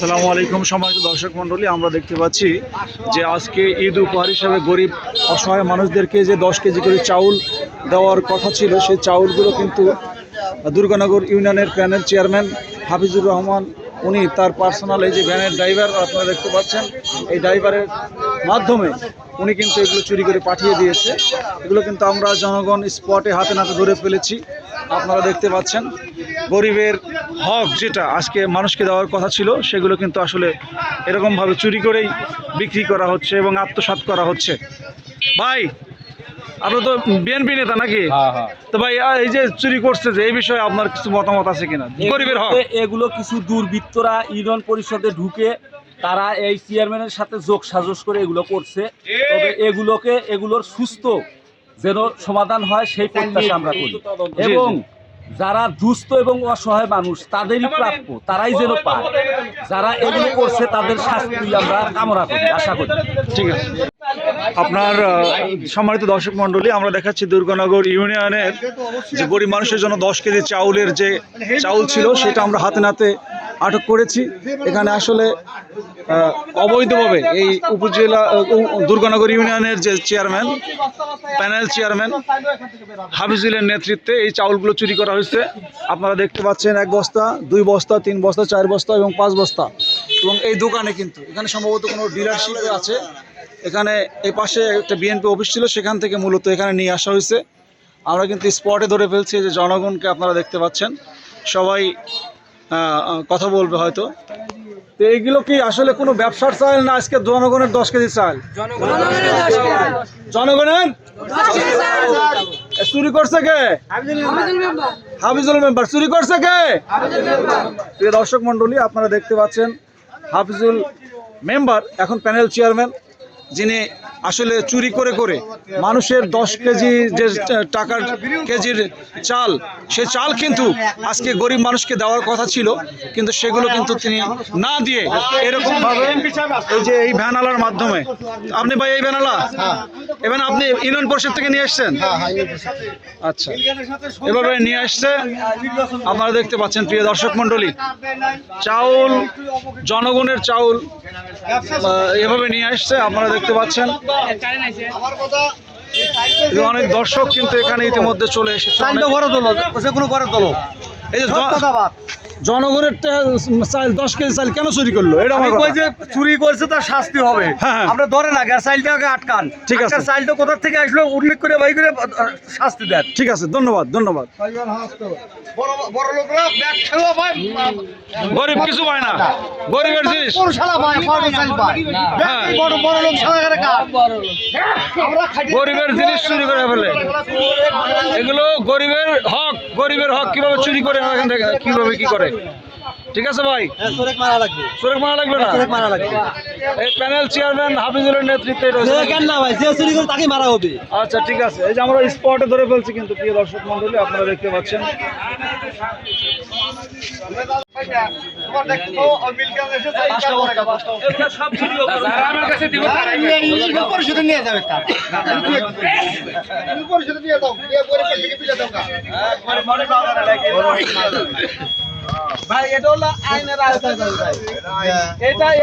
আসসালামু আলাইকুম সম্মানিত দর্শক মণ্ডলী, আমরা দেখতে পাচ্ছি যে আজকে ঈদ উপহার হিসাবে গরিব অসহায় মানুষদেরকে যে 10 কেজি করে চাউল দেওয়ার কথা ছিল, সেই চাউলগুলো কিন্তু দুর্গানগর ইউনিয়নের প্যানেল চেয়ারম্যান হাফিজুর রহমান উনি তার পার্সোনাল এই যে ভ্যানের ড্রাইভার আপনারা দেখতে পাচ্ছেন, এই ড্রাইভারের মাধ্যমে উনি কিন্তু এগুলো চুরি করে পাঠিয়ে দিয়েছে। এগুলো কিন্তু আমরা জনগণ স্পটে হাতে নাতে ধরে ফেলেছি। আপনারা দেখতে পাচ্ছেন গরিবের হক যেটা আজকে মানুষকে দেওয়ার কথা ছিল, সেগুলো কিন্তু আসলে এরকমভাবে চুরি করেই বিক্রি করা হচ্ছে এবং আত্মসাৎ করা হচ্ছে। ভাই, আপনার তো বিএনপি নেতা নাকি? তো ভাই, এই যে চুরি করছে, যে এই বিষয়ে আপনার কিছু মতামত আছে কিনা? গরিবের হক এগুলো কিছু দুর্বৃত্তরা ইউনিয়ন পরিষদে ঢুকে তারা এই চেয়ারম্যানের সাথে যোগ সাজস করে এগুলো করছে। তবে এগুলোর সুস্থ যেন সমাধান হয় সেই প্রত্যাশা আমরা করি, এবং যারা দুস্থ এবং অসহায় মানুষ তাদেরই প্রাপ্য, তারাই যেন পায়। যারা এগুলো করছে তাদের শাস্তি আমরা কামনা করি, আশা করি। ঠিক আছে। আপনার সম্মানিত দর্শক মণ্ডলী, আমরা দেখাচ্ছি দুর্গানগর ইউনিয়নের যে গরিব মানুষের জন্য 10 কেজি চাউলের যে চাউল ছিল, সেটা আমরা হাতে নাতে আটক করেছি। এখানে আসলে অবৈধভাবে এই উপজেলা দুর্গানগর ইউনিয়নের যে চেয়ারম্যান, প্যানেল চেয়ারম্যান হাফিজুলের নেতৃত্বে এই চাউলগুলো চুরি করা হয়েছে। আপনারা দেখতে পাচ্ছেন 1 বস্তা, 2 বস্তা, 3 বস্তা, 4 বস্তা এবং 5 বস্তা। এবং এই দোকানে কিন্তু এখানে সম্ভবত কোনো ডিলারশিপ আছে। এখানে এই পাশে একটা বিএনপি অফিস ছিল, সেখান থেকে মূলত এখানে নিয়ে আসা হয়েছে। আমরা কিন্তু স্পটে ধরে ফেলছি। যে জনগণকে আপনারা দেখতে পাচ্ছেন, সবাই কথা বলবে হয়তো। তো এইগুলো কি আসলে কোনো ব্যবসার চাল না আজকে জনগণের 10 কেজি চাল? জনগণের চুরি করছে কে? হাফিজুল মেম্বার চুরি করছে কে? প্রিয় দর্শক মণ্ডলী, আপনারা দেখতে পাচ্ছেন হাফিজুল মেম্বার এখন প্যানেল চেয়ারম্যান, যিনি আসলে চুরি করে করে মানুষের 10 কেজি যে টাকার কেজির চাল, সে চাল কিন্তু আজকে গরিব মানুষকে দেওয়ার কথা ছিল, কিন্তু সেগুলো কিন্তু তিনি না দিয়ে এরকমভাবে এই যে এই ভ্যানালার মাধ্যমে। আপনি ভাই এই ভ্যানালা, এবং আপনি ইউনিয়ন পরিষদ থেকে নিয়ে আসছেন? আচ্ছা, এভাবে নিয়ে আসছে। আপনারা দেখতে পাচ্ছেন প্রিয় দর্শক মণ্ডলী, চাউল, জনগণের চাউল এভাবে নিয়ে আসছে। আপনারা দেখতে পাচ্ছেন অনেক দর্শক কিন্তু এখানে ইতিমধ্যে চলে এসেছে। এই যে জনগণের চাল 10 কেজি চাল কেন চুরি করলো? এটা যে চুরি করছে তার শাস্তি হবে। আমরা ধরে না চাইলটাকে আটকান। ঠিক আছে, চাইলটা কোথা থেকে আসলো উল্লেখ করে ভাই করে শাস্তি দেন। ঠিক আছে, ধন্যবাদ ধন্যবাদ। গরিব কিছু পায় না, গরিবের জিনিস গরিবের জিনিস চুরি করে ফেলে। এগুলো গরিবের হক, গরিবের হক কিভাবে চুরি করে এখান থেকে কিভাবে কি করে? ঠিক আছে ভাই, সোরেক মারা লাগবে না? এই প্যানেল চেয়ারম্যান হাফিজুলের নেতৃত্বে তাকে মারা হবে। আচ্ছা, ঠিক আছে। এই যে আমরা স্পটে ধরে ফেলছি কিন্তু প্রিয় দর্শক মণ্ডলী, আপনারা দেখতে পাচ্ছেন। ভাই, এটা হলো আইনের আওতায় ভাই।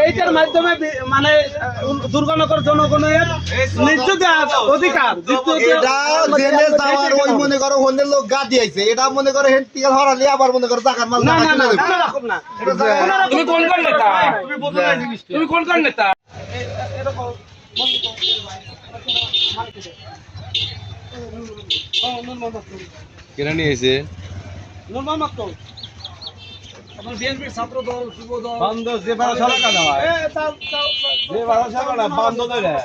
এইটার মাধ্যমে মানে দুর্গানগর জনগণের নিশ্চিত অধিকার। ওই মনে করো অন্যের লোক গা দিয়েছে, এটা মনে করো হেন টিকা হরালে আবার মনে করো টাকার মাল। তুমি কোন নেতা? তুমি কোন নেতা? কেনা নিয়েছে বিএনপির ছাত্র দল, যুব দল, বন্ধ যে ভাড়া সরকার যে ভাড়া সরকার বন্ধ দেয়।